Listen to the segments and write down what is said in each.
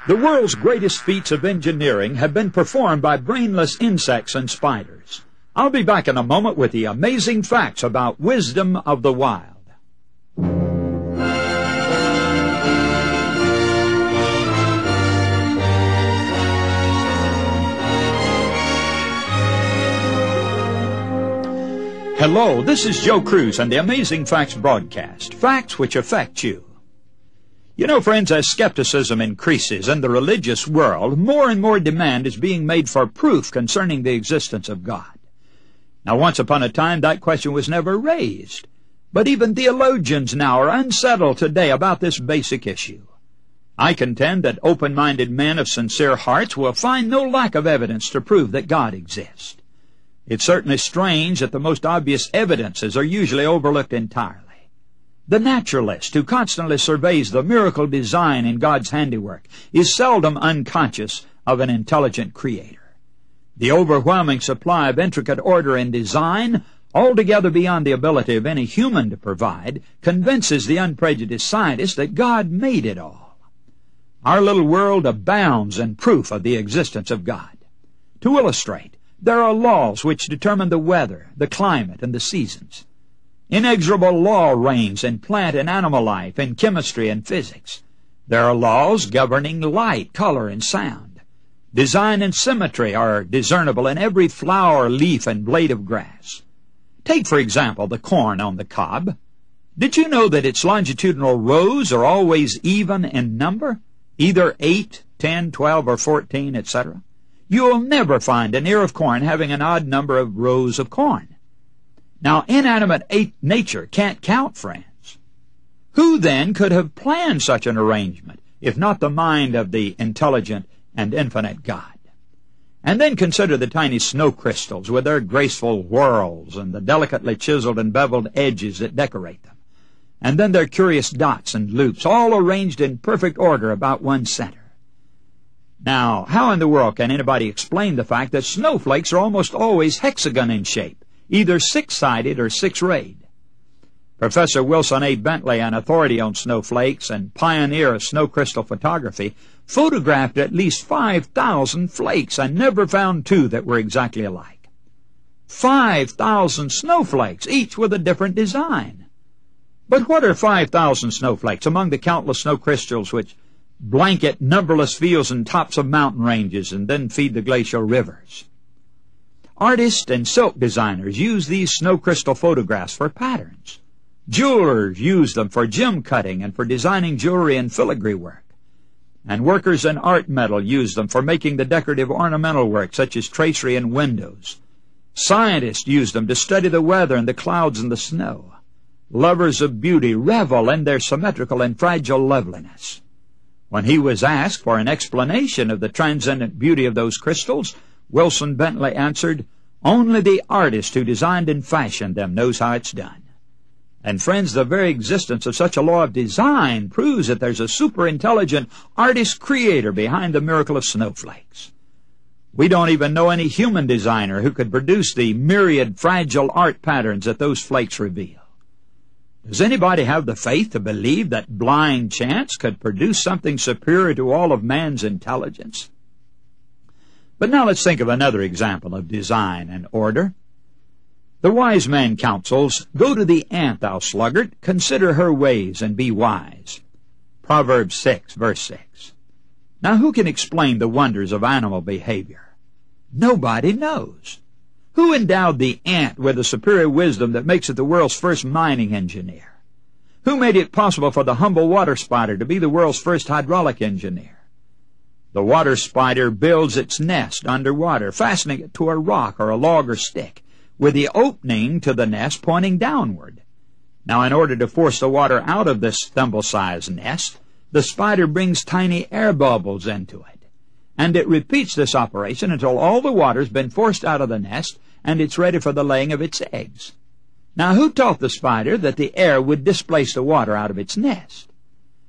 The world's greatest feats of engineering have been performed by brainless insects and spiders. I'll be back in a moment with the amazing facts about wisdom of the wild. Hello, this is Joe Cruz and the Amazing Facts broadcast, facts which affect you. You know, friends, as skepticism increases in the religious world, more and more demand is being made for proof concerning the existence of God. Now, once upon a time, that question was never raised. But even theologians now are unsettled today about this basic issue. I contend that open-minded men of sincere hearts will find no lack of evidence to prove that God exists. It's certainly strange that the most obvious evidences are usually overlooked entirely. The naturalist, who constantly surveys the miracle design in God's handiwork, is seldom unconscious of an intelligent Creator. The overwhelming supply of intricate order and design, altogether beyond the ability of any human to provide, convinces the unprejudiced scientist that God made it all. Our little world abounds in proof of the existence of God. To illustrate, there are laws which determine the weather, the climate, and the seasons. Inexorable law reigns in plant and animal life, in chemistry and physics. There are laws governing light, color, and sound. Design and symmetry are discernible in every flower, leaf, and blade of grass. Take, for example, the corn on the cob. Did you know that its longitudinal rows are always even in number, either 8, 10, 12, or 14, etc.? You'll never find an ear of corn having an odd number of rows of corn. Now, inanimate nature can't count, friends. Who then could have planned such an arrangement, if not the mind of the intelligent and infinite God? And then consider the tiny snow crystals with their graceful whorls and the delicately chiseled and beveled edges that decorate them. And then their curious dots and loops, all arranged in perfect order about one center. Now, how in the world can anybody explain the fact that snowflakes are almost always hexagon in shape, either six-sided or six-rayed? Professor Wilson A. Bentley, an authority on snowflakes and pioneer of snow crystal photography, photographed at least 5,000 flakes and never found two that were exactly alike. 5,000 snowflakes, each with a different design. But what are 5,000 snowflakes among the countless snow crystals which blanket numberless fields and tops of mountain ranges and then feed the glacial rivers? Artists and silk designers use these snow crystal photographs for patterns. Jewelers use them for gem cutting and for designing jewelry and filigree work. And workers in art metal use them for making the decorative ornamental work such as tracery in windows. Scientists use them to study the weather and the clouds and the snow. Lovers of beauty revel in their symmetrical and fragile loveliness. When he was asked for an explanation of the transcendent beauty of those crystals, Wilson Bentley answered, "Only the artist who designed and fashioned them knows how it's done." And friends, the very existence of such a law of design proves that there's a super-intelligent artist-creator behind the miracle of snowflakes. We don't even know any human designer who could produce the myriad fragile art patterns that those flakes reveal. Does anybody have the faith to believe that blind chance could produce something superior to all of man's intelligence? But now let's think of another example of design and order. The wise man counsels, "Go to the ant, thou sluggard, consider her ways and be wise." Proverbs 6, verse 6. Now who can explain the wonders of animal behavior? Nobody knows. Who endowed the ant with a superior wisdom that makes it the world's first mining engineer? Who made it possible for the humble water spider to be the world's first hydraulic engineer? The water spider builds its nest underwater, fastening it to a rock or a log or stick, with the opening to the nest pointing downward. Now, in order to force the water out of this thimble-sized nest, the spider brings tiny air bubbles into it. And it repeats this operation until all the water's been forced out of the nest and it's ready for the laying of its eggs. Now, who taught the spider that the air would displace the water out of its nest?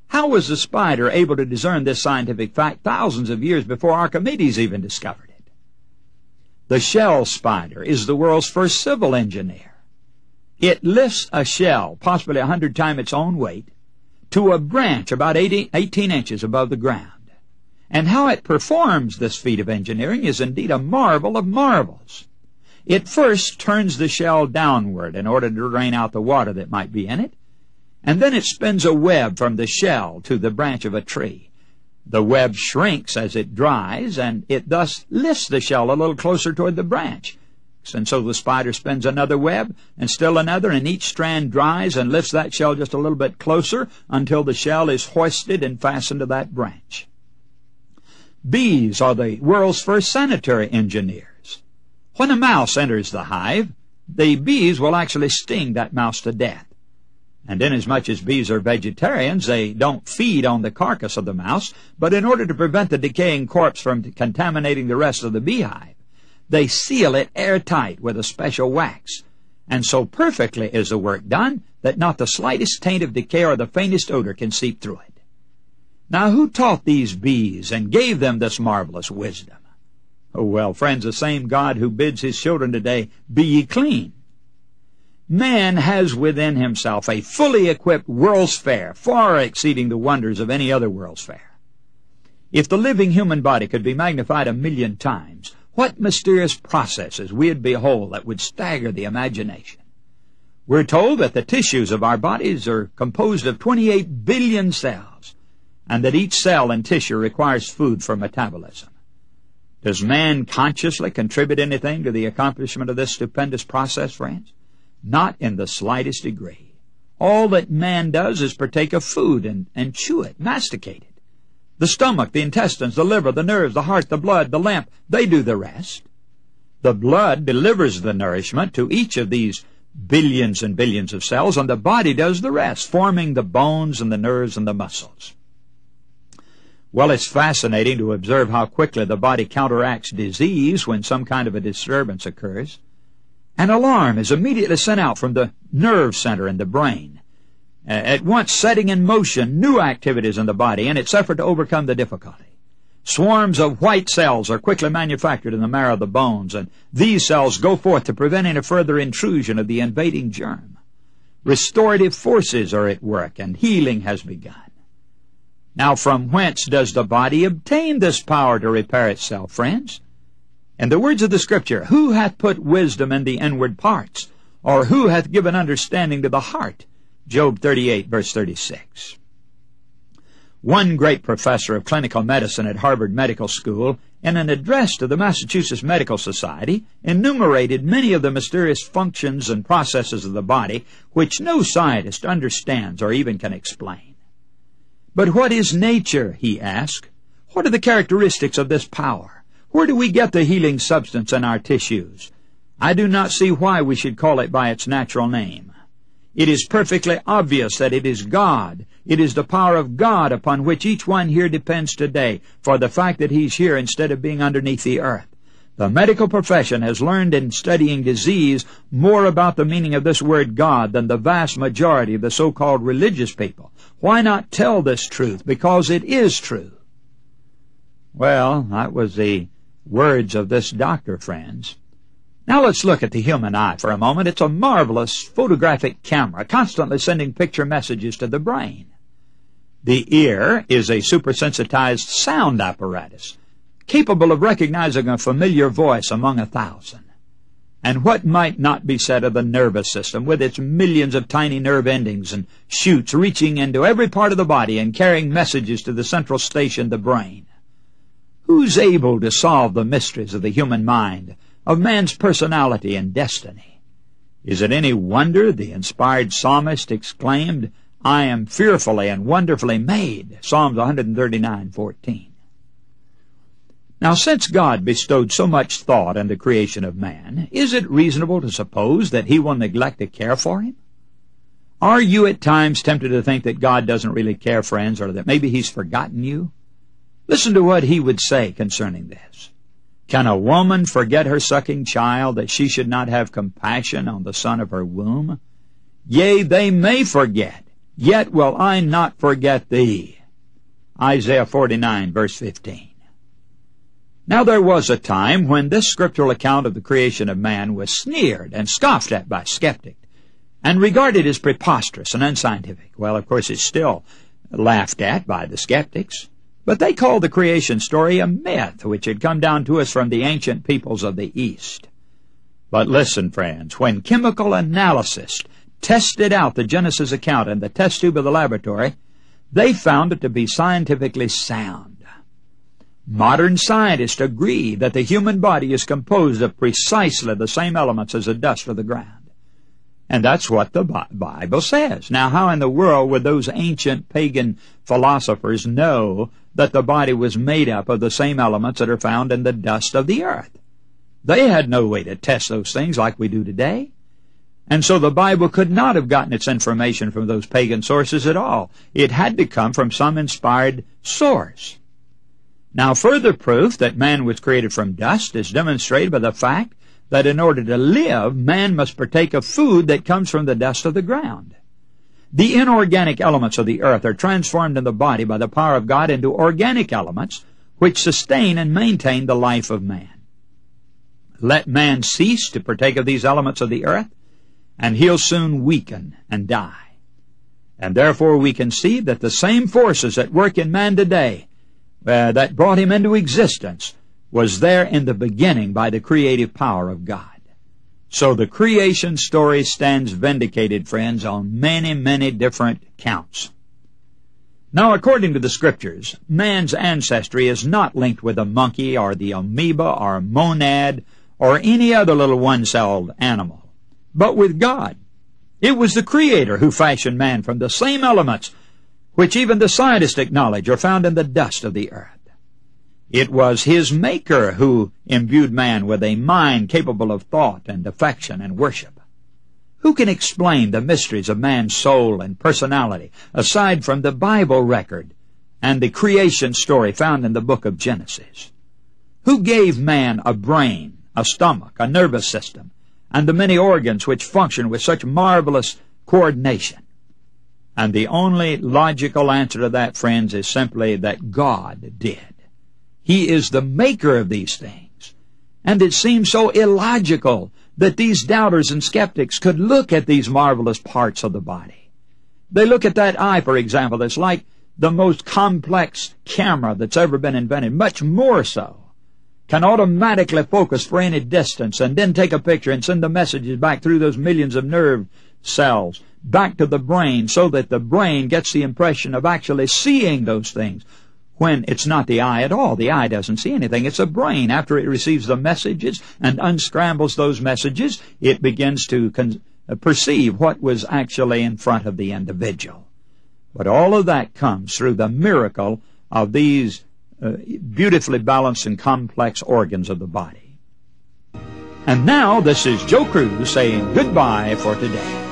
How was the spider able to discern this scientific fact thousands of years before Archimedes even discovered it? The shell spider is the world's first civil engineer. It lifts a shell, possibly 100 times its own weight, to a branch about 18 inches above the ground. And how it performs this feat of engineering is indeed a marvel of marvels. It first turns the shell downward in order to drain out the water that might be in it, and then it spins a web from the shell to the branch of a tree. The web shrinks as it dries, and it thus lifts the shell a little closer toward the branch. And so the spider spins another web, and still another, and each strand dries and lifts that shell just a little bit closer until the shell is hoisted and fastened to that branch. Bees are the world's first sanitary engineers. When a mouse enters the hive, the bees will actually sting that mouse to death. And inasmuch as bees are vegetarians, they don't feed on the carcass of the mouse, but in order to prevent the decaying corpse from contaminating the rest of the beehive, they seal it airtight with a special wax. And so perfectly is the work done that not the slightest taint of decay or the faintest odor can seep through it. Now, who taught these bees and gave them this marvelous wisdom? Oh, well, friends, the same God who bids his children today, "Be ye clean." Man has within himself a fully equipped World's Fair, far exceeding the wonders of any other World's Fair. If the living human body could be magnified 1,000,000 times, what mysterious processes we'd behold that would stagger the imagination. We're told that the tissues of our bodies are composed of 28 billion cells, and that each cell and tissue requires food for metabolism. Does man consciously contribute anything to the accomplishment of this stupendous process, friends? Not in the slightest degree. All that man does is partake of food and chew it, masticate it. The stomach, the intestines, the liver, the nerves, the heart, the blood, the lymph, they do the rest. The blood delivers the nourishment to each of these billions and billions of cells, and the body does the rest, forming the bones and the nerves and the muscles. Well, it's fascinating to observe how quickly the body counteracts disease when some kind of a disturbance occurs. An alarm is immediately sent out from the nerve center in the brain, at once setting in motion new activities in the body in its effort to overcome the difficulty. Swarms of white cells are quickly manufactured in the marrow of the bones, and these cells go forth to prevent any further intrusion of the invading germ. Restorative forces are at work, and healing has begun. Now, from whence does the body obtain this power to repair itself, friends? In the words of the Scripture, "Who hath put wisdom in the inward parts? Or who hath given understanding to the heart?" Job 38, verse 36. One great professor of clinical medicine at Harvard Medical School, in an address to the Massachusetts Medical Society, enumerated many of the mysterious functions and processes of the body which no scientist understands or even can explain. But what is nature, he asked? What are the characteristics of this power? Where do we get the healing substance in our tissues? I do not see why we should call it by its natural name. It is perfectly obvious that it is God. It is the power of God upon which each one here depends today for the fact that he's here instead of being underneath the earth. The medical profession has learned in studying disease more about the meaning of this word God than the vast majority of the so-called religious people. Why not tell this truth? Because it is true. Well, that was the words of this doctor, friends. Now let's look at the human eye for a moment. It's a marvelous photographic camera, constantly sending picture messages to the brain. The ear is a supersensitized sound apparatus, capable of recognizing a familiar voice among 1,000. And what might not be said of the nervous system, with its millions of tiny nerve endings and shoots reaching into every part of the body and carrying messages to the central station, the brain? Who's able to solve the mysteries of the human mind, of man's personality and destiny? Is it any wonder the inspired psalmist exclaimed, "I am fearfully and wonderfully made," Psalms 139:14. Now, since God bestowed so much thought on the creation of man, is it reasonable to suppose that he will neglect to care for him? Are you at times tempted to think that God doesn't really care, friends, or that maybe he's forgotten you? Listen to what he would say concerning this. Can a woman forget her sucking child, that she should not have compassion on the son of her womb? Yea, they may forget, yet will I not forget thee. Isaiah 49, verse 15. Now there was a time when this scriptural account of the creation of man was sneered and scoffed at by skeptics, and regarded as preposterous and unscientific. Well, of course, it's still laughed at by the skeptics. But they called the creation story a myth, which had come down to us from the ancient peoples of the East. But listen, friends, when chemical analysis tested out the Genesis account in the test tube of the laboratory, they found it to be scientifically sound. Modern scientists agree that the human body is composed of precisely the same elements as the dust of the ground. And that's what the Bible says. Now, how in the world would those ancient pagan philosophers know that the body was made up of the same elements that are found in the dust of the earth? They had no way to test those things like we do today. And so the Bible could not have gotten its information from those pagan sources at all. It had to come from some inspired source. Now, further proof that man was created from dust is demonstrated by the fact that in order to live, man must partake of food that comes from the dust of the ground. The inorganic elements of the earth are transformed in the body by the power of God into organic elements which sustain and maintain the life of man. Let man cease to partake of these elements of the earth, and he'll soon weaken and die. And therefore we can see that the same forces at work in man today that brought him into existence was there in the beginning by the creative power of God. So the creation story stands vindicated, friends, on many, many different counts. Now, according to the Scriptures, man's ancestry is not linked with a monkey or the amoeba or a monad or any other little one-celled animal, but with God. It was the Creator who fashioned man from the same elements which even the scientists acknowledge are found in the dust of the earth. It was his Maker who imbued man with a mind capable of thought and affection and worship. Who can explain the mysteries of man's soul and personality aside from the Bible record and the creation story found in the book of Genesis? Who gave man a brain, a stomach, a nervous system, and the many organs which function with such marvelous coordination? And the only logical answer to that, friends, is simply that God did. He is the maker of these things. And it seems so illogical that these doubters and skeptics could look at these marvelous parts of the body. They look at that eye, for example, that's like the most complex camera that's ever been invented, much more so. Can automatically focus for any distance and then take a picture and send the messages back through those millions of nerve cells back to the brain so that the brain gets the impression of actually seeing those things. When it's not the eye at all. The eye doesn't see anything. It's the brain. After it receives the messages and unscrambles those messages, it begins to perceive what was actually in front of the individual. But all of that comes through the miracle of these beautifully balanced and complex organs of the body. And now, this is Joe Cruz saying goodbye for today.